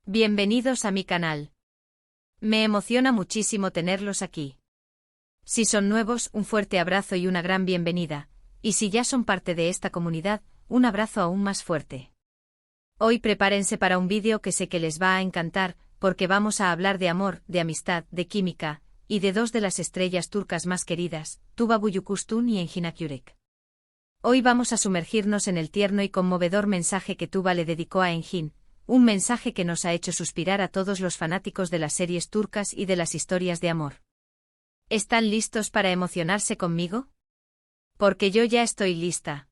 Bienvenidos a mi canal. Me emociona muchísimo tenerlos aquí. Si son nuevos, un fuerte abrazo y una gran bienvenida, y si ya son parte de esta comunidad, un abrazo aún más fuerte. Hoy prepárense para un vídeo que sé que les va a encantar, porque vamos a hablar de amor, de amistad, de química, y de dos de las estrellas turcas más queridas, Tuba Büyüküstün y Engin Akyürek. Hoy vamos a sumergirnos en el tierno y conmovedor mensaje que Tuba le dedicó a Engin, un mensaje que nos ha hecho suspirar a todos los fanáticos de las series turcas y de las historias de amor. ¿Están listos para emocionarse conmigo? Porque yo ya estoy lista.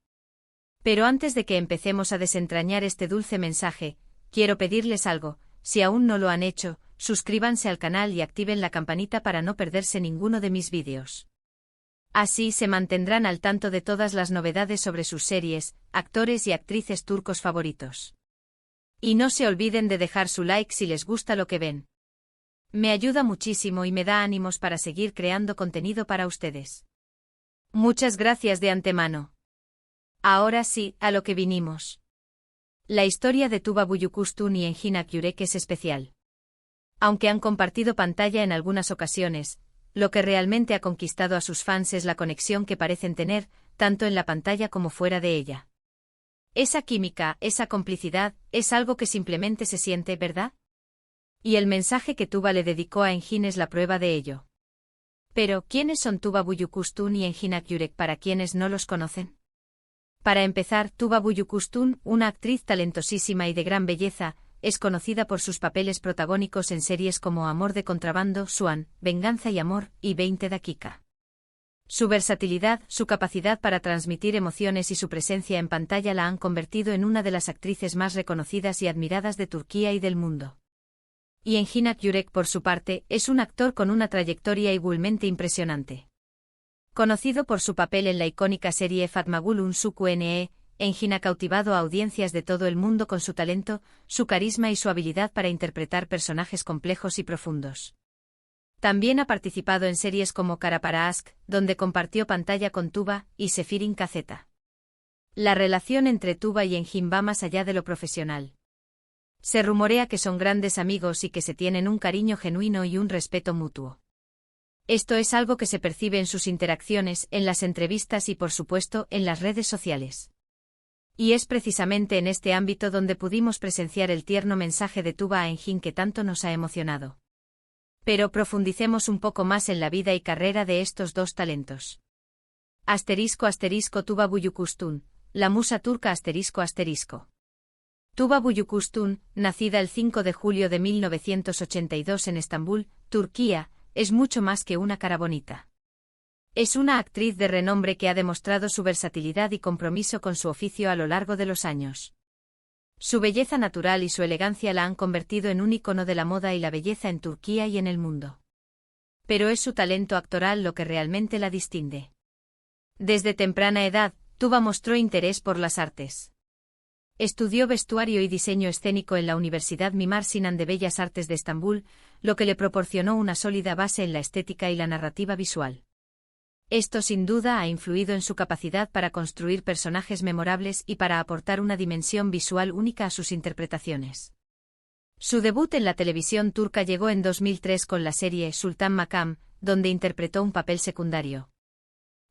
Pero antes de que empecemos a desentrañar este dulce mensaje, quiero pedirles algo: si aún no lo han hecho, suscríbanse al canal y activen la campanita para no perderse ninguno de mis vídeos. Así se mantendrán al tanto de todas las novedades sobre sus series, actores y actrices turcos favoritos. Y no se olviden de dejar su like si les gusta lo que ven. Me ayuda muchísimo y me da ánimos para seguir creando contenido para ustedes. Muchas gracias de antemano. Ahora sí, a lo que vinimos. La historia de Tuba Büyüküstün y Engin Akyürek es especial. Aunque han compartido pantalla en algunas ocasiones, lo que realmente ha conquistado a sus fans es la conexión que parecen tener, tanto en la pantalla como fuera de ella. Esa química, esa complicidad, es algo que simplemente se siente, ¿verdad? Y el mensaje que Tuba le dedicó a Engin es la prueba de ello. Pero, ¿quiénes son Tuba Büyüküstün y Engin Akyürek para quienes no los conocen? Para empezar, Tuba Büyüküstün, una actriz talentosísima y de gran belleza, es conocida por sus papeles protagónicos en series como Amor de contrabando, Swan, Venganza y Amor, y 20 dakika. Su versatilidad, su capacidad para transmitir emociones y su presencia en pantalla la han convertido en una de las actrices más reconocidas y admiradas de Turquía y del mundo. Y Engin Akyürek, por su parte, es un actor con una trayectoria igualmente impresionante. Conocido por su papel en la icónica serie Fatma Gül Unsuku Ne, Engin ha cautivado a audiencias de todo el mundo con su talento, su carisma y su habilidad para interpretar personajes complejos y profundos. También ha participado en series como Kara Para Aşk, donde compartió pantalla con Tuba, y Sefirin Kazeta. La relación entre Tuba y Engin va más allá de lo profesional. Se rumorea que son grandes amigos y que se tienen un cariño genuino y un respeto mutuo. Esto es algo que se percibe en sus interacciones, en las entrevistas y por supuesto en las redes sociales. Y es precisamente en este ámbito donde pudimos presenciar el tierno mensaje de Tuba a Engin que tanto nos ha emocionado. Pero profundicemos un poco más en la vida y carrera de estos dos talentos. *** Tuba Büyüküstün, la musa turca ***. Tuba Büyüküstün, nacida el 5 de julio de 1982 en Estambul, Turquía, es mucho más que una cara bonita. Es una actriz de renombre que ha demostrado su versatilidad y compromiso con su oficio a lo largo de los años. Su belleza natural y su elegancia la han convertido en un ícono de la moda y la belleza en Turquía y en el mundo. Pero es su talento actoral lo que realmente la distingue. Desde temprana edad, Tuba mostró interés por las artes. Estudió vestuario y diseño escénico en la Universidad Mimar Sinan de Bellas Artes de Estambul, lo que le proporcionó una sólida base en la estética y la narrativa visual. Esto sin duda ha influido en su capacidad para construir personajes memorables y para aportar una dimensión visual única a sus interpretaciones. Su debut en la televisión turca llegó en 2003 con la serie Sultan Makam, donde interpretó un papel secundario.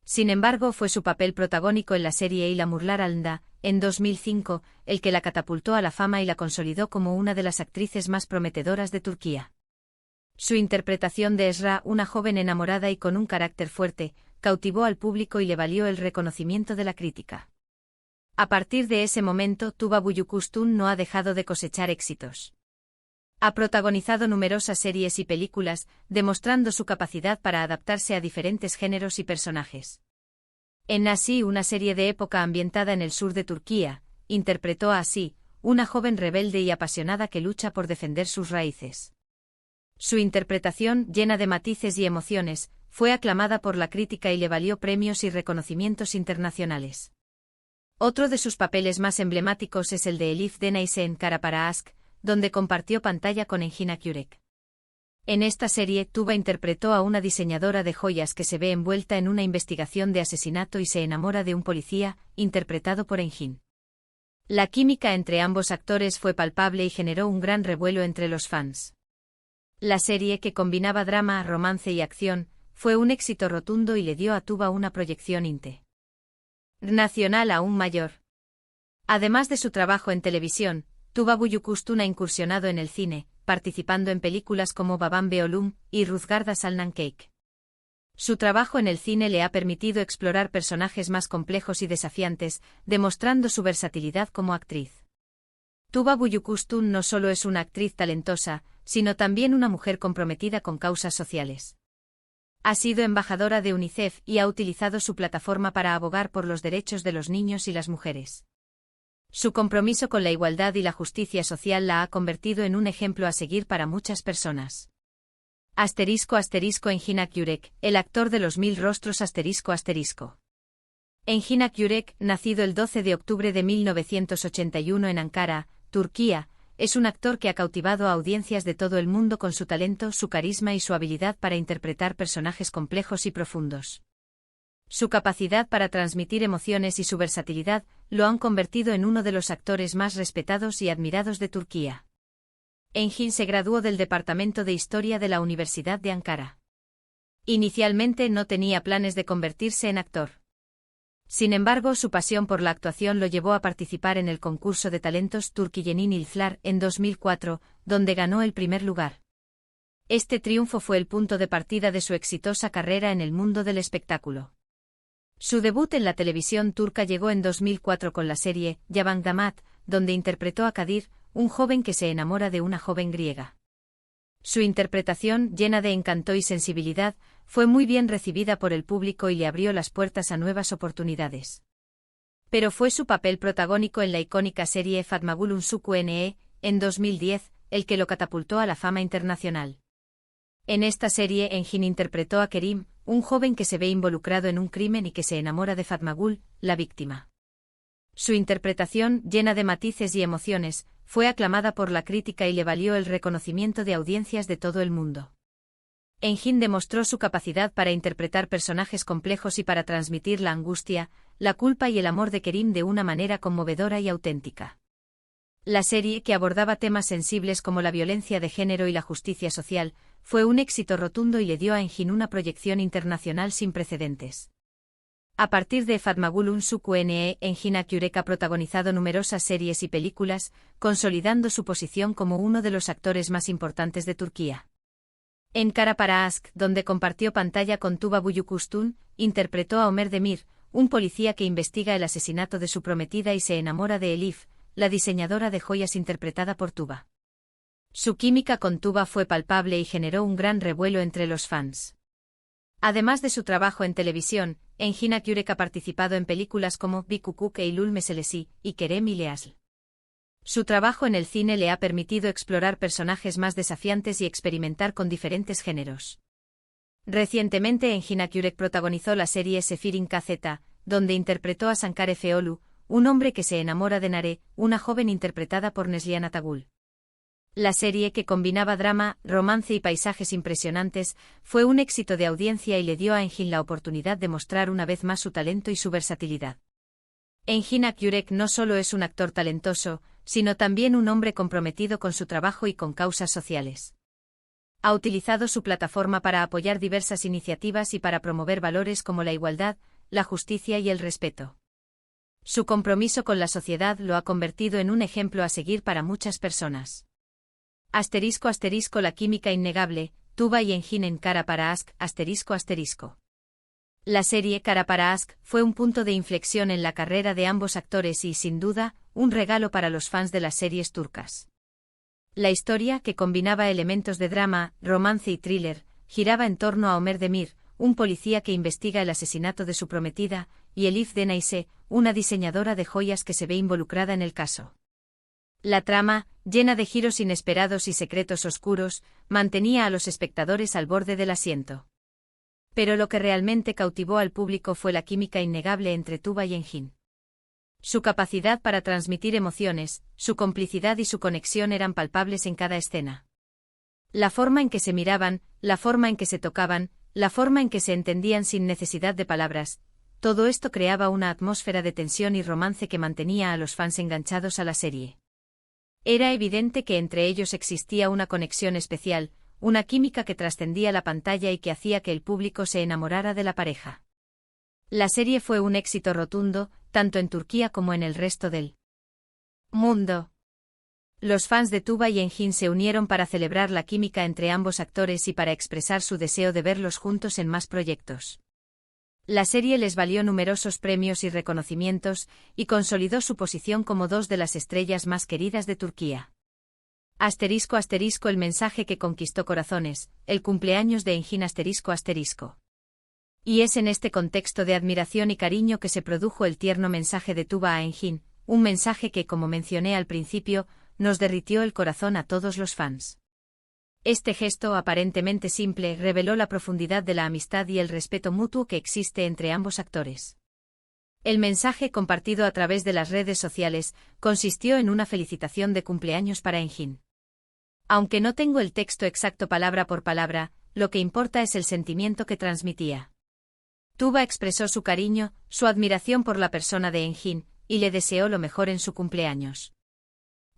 Sin embargo, fue su papel protagónico en la serie Yağmurlar Alnında, en 2005, el que la catapultó a la fama y la consolidó como una de las actrices más prometedoras de Turquía. Su interpretación de Esra, una joven enamorada y con un carácter fuerte, cautivó al público y le valió el reconocimiento de la crítica. A partir de ese momento, Tuba Büyüküstün no ha dejado de cosechar éxitos. Ha protagonizado numerosas series y películas, demostrando su capacidad para adaptarse a diferentes géneros y personajes. En Nasi, una serie de época ambientada en el sur de Turquía, interpretó a Asi, una joven rebelde y apasionada que lucha por defender sus raíces. Su interpretación, llena de matices y emociones, fue aclamada por la crítica y le valió premios y reconocimientos internacionales. Otro de sus papeles más emblemáticos es el de Elif Denayse en Kara Para Aşk, donde compartió pantalla con Engin Akyürek. En esta serie, Tuba interpretó a una diseñadora de joyas que se ve envuelta en una investigación de asesinato y se enamora de un policía, interpretado por Engin. La química entre ambos actores fue palpable y generó un gran revuelo entre los fans. La serie, que combinaba drama, romance y acción, fue un éxito rotundo y le dio a Tuba una proyección internacional aún mayor. Además de su trabajo en televisión, Tuba Büyüküstün ha incursionado en el cine, participando en películas como Babam Beolum y Rüzgarda Salınacak. Su trabajo en el cine le ha permitido explorar personajes más complejos y desafiantes, demostrando su versatilidad como actriz. Tuba Büyüküstün no solo es una actriz talentosa, sino también una mujer comprometida con causas sociales. Ha sido embajadora de UNICEF y ha utilizado su plataforma para abogar por los derechos de los niños y las mujeres. Su compromiso con la igualdad y la justicia social la ha convertido en un ejemplo a seguir para muchas personas. Engin Akyurek, el actor de los 1000 rostros Engin Akyurek, nacido el 12 de octubre de 1981 en Ankara, Turquía, es un actor que ha cautivado a audiencias de todo el mundo con su talento, su carisma y su habilidad para interpretar personajes complejos y profundos. Su capacidad para transmitir emociones y su versatilidad lo han convertido en uno de los actores más respetados y admirados de Turquía. Engin se graduó del Departamento de Historia de la Universidad de Ankara. Inicialmente no tenía planes de convertirse en actor. Sin embargo, su pasión por la actuación lo llevó a participar en el concurso de talentos Türkiye'nin İlkleri en 2004, donde ganó el primer lugar. Este triunfo fue el punto de partida de su exitosa carrera en el mundo del espectáculo. Su debut en la televisión turca llegó en 2004 con la serie Yaban Damat, donde interpretó a Kadir, un joven que se enamora de una joven griega. Su interpretación, llena de encanto y sensibilidad, fue muy bien recibida por el público y le abrió las puertas a nuevas oportunidades. Pero fue su papel protagónico en la icónica serie Fatmagül Unsuku en 2010, el que lo catapultó a la fama internacional. En esta serie Engin interpretó a Kerim, un joven que se ve involucrado en un crimen y que se enamora de Fatmagül, la víctima. Su interpretación, llena de matices y emociones, fue aclamada por la crítica y le valió el reconocimiento de audiencias de todo el mundo. Engin demostró su capacidad para interpretar personajes complejos y para transmitir la angustia, la culpa y el amor de Kerim de una manera conmovedora y auténtica. La serie, que abordaba temas sensibles como la violencia de género y la justicia social, fue un éxito rotundo y le dio a Engin una proyección internacional sin precedentes. A partir de Fatmagül Unsuku Engin Akyurek ha protagonizado numerosas series y películas, consolidando su posición como uno de los actores más importantes de Turquía. En Kara Para Aşk, donde compartió pantalla con Tuba Büyüküstün, interpretó a Ömer Demir, un policía que investiga el asesinato de su prometida y se enamora de Elif, la diseñadora de joyas interpretada por Tuba. Su química con Tuba fue palpable y generó un gran revuelo entre los fans. Además de su trabajo en televisión, Engin Akyurek ha participado en películas como Bir Kukuk Eylül Meselesi y Kerem İleasl. Su trabajo en el cine le ha permitido explorar personajes más desafiantes y experimentar con diferentes géneros. Recientemente Engin Akyurek protagonizó la serie Sefirin KZ, donde interpretó a Sankar Efeolu, un hombre que se enamora de Nare, una joven interpretada por Neslihan Atagül. La serie, que combinaba drama, romance y paisajes impresionantes, fue un éxito de audiencia y le dio a Engin la oportunidad de mostrar una vez más su talento y su versatilidad. Engin Akyurek no solo es un actor talentoso, sino también un hombre comprometido con su trabajo y con causas sociales. Ha utilizado su plataforma para apoyar diversas iniciativas y para promover valores como la igualdad, la justicia y el respeto. Su compromiso con la sociedad lo ha convertido en un ejemplo a seguir para muchas personas. La química innegable, Tuba y Engin en Kara Para Aşk, La serie Kara Para Aşk fue un punto de inflexión en la carrera de ambos actores y, sin duda, un regalo para los fans de las series turcas. La historia, que combinaba elementos de drama, romance y thriller, giraba en torno a Ömer Demir, un policía que investiga el asesinato de su prometida, y Elif Denayse, una diseñadora de joyas que se ve involucrada en el caso. La trama, llena de giros inesperados y secretos oscuros, mantenía a los espectadores al borde del asiento. Pero lo que realmente cautivó al público fue la química innegable entre Tuba y Engin. Su capacidad para transmitir emociones, su complicidad y su conexión eran palpables en cada escena. La forma en que se miraban, la forma en que se tocaban, la forma en que se entendían sin necesidad de palabras, todo esto creaba una atmósfera de tensión y romance que mantenía a los fans enganchados a la serie. Era evidente que entre ellos existía una conexión especial, una química que trascendía la pantalla y que hacía que el público se enamorara de la pareja. La serie fue un éxito rotundo, tanto en Turquía como en el resto del mundo. Los fans de Tuba y Engin se unieron para celebrar la química entre ambos actores y para expresar su deseo de verlos juntos en más proyectos. La serie les valió numerosos premios y reconocimientos, y consolidó su posición como dos de las estrellas más queridas de Turquía. *** El mensaje que conquistó corazones, el cumpleaños de Engin ***. Y es en este contexto de admiración y cariño que se produjo el tierno mensaje de Tuba a Engin, un mensaje que, como mencioné al principio, nos derritió el corazón a todos los fans. Este gesto aparentemente simple reveló la profundidad de la amistad y el respeto mutuo que existe entre ambos actores. El mensaje compartido a través de las redes sociales consistió en una felicitación de cumpleaños para Engin. Aunque no tengo el texto exacto palabra por palabra, lo que importa es el sentimiento que transmitía. Tuba expresó su cariño, su admiración por la persona de Engin, y le deseó lo mejor en su cumpleaños.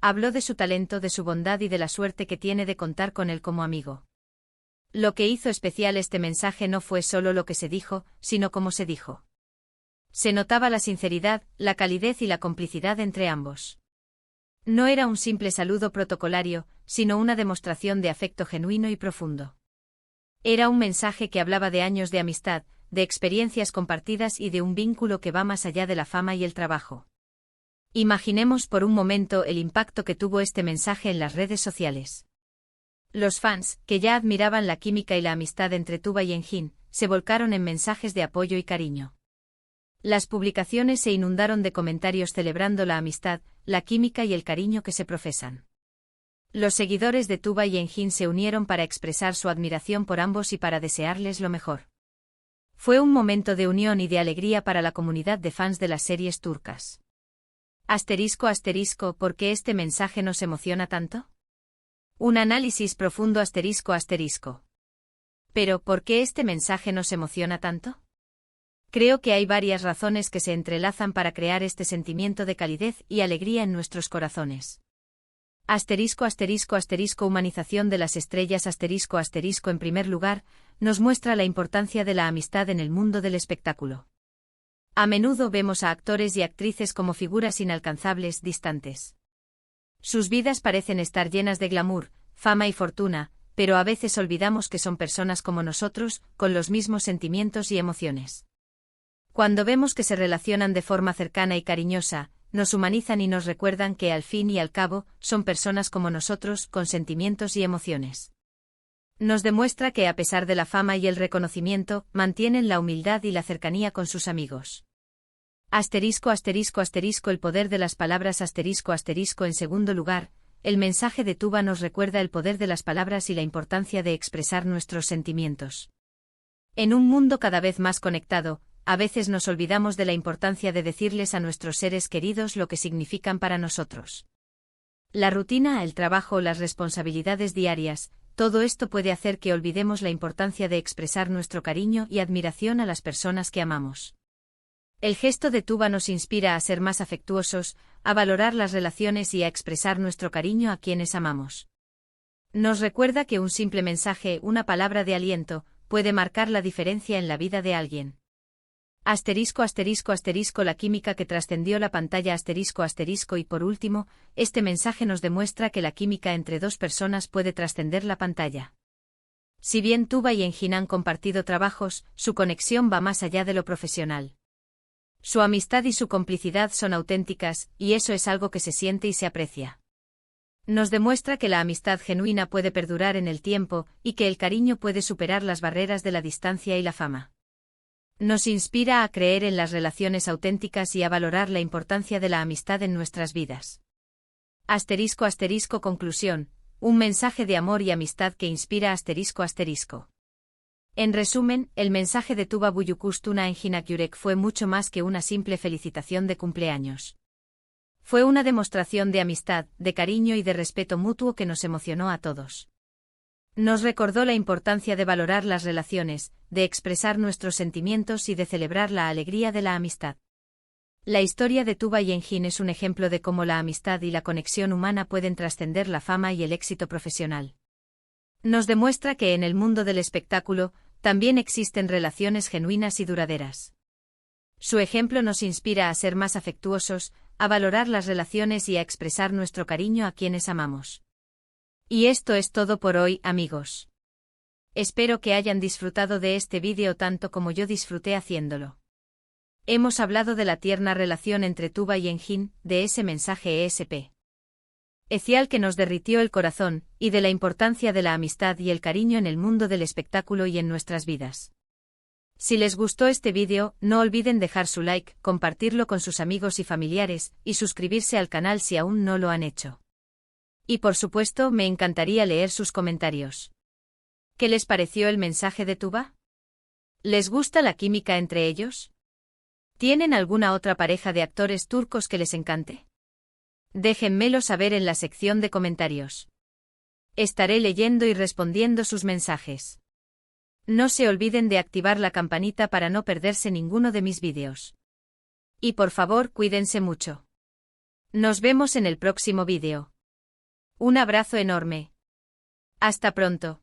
Habló de su talento, de su bondad y de la suerte que tiene de contar con él como amigo. Lo que hizo especial este mensaje no fue solo lo que se dijo, sino cómo se dijo. Se notaba la sinceridad, la calidez y la complicidad entre ambos. No era un simple saludo protocolario, sino una demostración de afecto genuino y profundo. Era un mensaje que hablaba de años de amistad, de experiencias compartidas y de un vínculo que va más allá de la fama y el trabajo. Imaginemos por un momento el impacto que tuvo este mensaje en las redes sociales. Los fans, que ya admiraban la química y la amistad entre Tuba y Engin, se volcaron en mensajes de apoyo y cariño. Las publicaciones se inundaron de comentarios celebrando la amistad, la química y el cariño que se profesan. Los seguidores de Tuba y Engin se unieron para expresar su admiración por ambos y para desearles lo mejor. Fue un momento de unión y de alegría para la comunidad de fans de las series turcas. ***, ¿por qué este mensaje nos emociona tanto? Un análisis profundo ***. Pero, ¿por qué este mensaje nos emociona tanto? Creo que hay varias razones que se entrelazan para crear este sentimiento de calidez y alegría en nuestros corazones. Humanización de las estrellas ***. En primer lugar, nos muestra la importancia de la amistad en el mundo del espectáculo. A menudo vemos a actores y actrices como figuras inalcanzables, distantes. Sus vidas parecen estar llenas de glamour, fama y fortuna, pero a veces olvidamos que son personas como nosotros, con los mismos sentimientos y emociones. Cuando vemos que se relacionan de forma cercana y cariñosa, nos humanizan y nos recuerdan que al fin y al cabo, son personas como nosotros, con sentimientos y emociones. Nos demuestra que a pesar de la fama y el reconocimiento, mantienen la humildad y la cercanía con sus amigos. El poder de las palabras En segundo lugar, el mensaje de Tuba nos recuerda el poder de las palabras y la importancia de expresar nuestros sentimientos. En un mundo cada vez más conectado, a veces nos olvidamos de la importancia de decirles a nuestros seres queridos lo que significan para nosotros. La rutina, el trabajo, las responsabilidades diarias, todo esto puede hacer que olvidemos la importancia de expresar nuestro cariño y admiración a las personas que amamos. El gesto de Tuba nos inspira a ser más afectuosos, a valorar las relaciones y a expresar nuestro cariño a quienes amamos. Nos recuerda que un simple mensaje, una palabra de aliento, puede marcar la diferencia en la vida de alguien. La química que trascendió la pantalla y por último, este mensaje nos demuestra que la química entre dos personas puede trascender la pantalla. Si bien Tuba y Engin han compartido trabajos, su conexión va más allá de lo profesional. Su amistad y su complicidad son auténticas, y eso es algo que se siente y se aprecia. Nos demuestra que la amistad genuina puede perdurar en el tiempo, y que el cariño puede superar las barreras de la distancia y la fama. Nos inspira a creer en las relaciones auténticas y a valorar la importancia de la amistad en nuestras vidas. Conclusión, un mensaje de amor y amistad que inspira ***. En resumen, el mensaje de Tuba Büyüküstün Engin Akyürek fue mucho más que una simple felicitación de cumpleaños. Fue una demostración de amistad, de cariño y de respeto mutuo que nos emocionó a todos. Nos recordó la importancia de valorar las relaciones, de expresar nuestros sentimientos y de celebrar la alegría de la amistad. La historia de Tuba y Engin es un ejemplo de cómo la amistad y la conexión humana pueden trascender la fama y el éxito profesional. Nos demuestra que en el mundo del espectáculo, también existen relaciones genuinas y duraderas. Su ejemplo nos inspira a ser más afectuosos, a valorar las relaciones y a expresar nuestro cariño a quienes amamos. Y esto es todo por hoy, amigos. Espero que hayan disfrutado de este vídeo tanto como yo disfruté haciéndolo. Hemos hablado de la tierna relación entre Tuba y Engin, de ese mensaje especial que nos derritió el corazón, y de la importancia de la amistad y el cariño en el mundo del espectáculo y en nuestras vidas. Si les gustó este vídeo, no olviden dejar su like, compartirlo con sus amigos y familiares, y suscribirse al canal si aún no lo han hecho. Y por supuesto, me encantaría leer sus comentarios. ¿Qué les pareció el mensaje de Tuba? ¿Les gusta la química entre ellos? ¿Tienen alguna otra pareja de actores turcos que les encante? Déjenmelo saber en la sección de comentarios. Estaré leyendo y respondiendo sus mensajes. No se olviden de activar la campanita para no perderse ninguno de mis vídeos. Y por favor, cuídense mucho. Nos vemos en el próximo vídeo. Un abrazo enorme. Hasta pronto.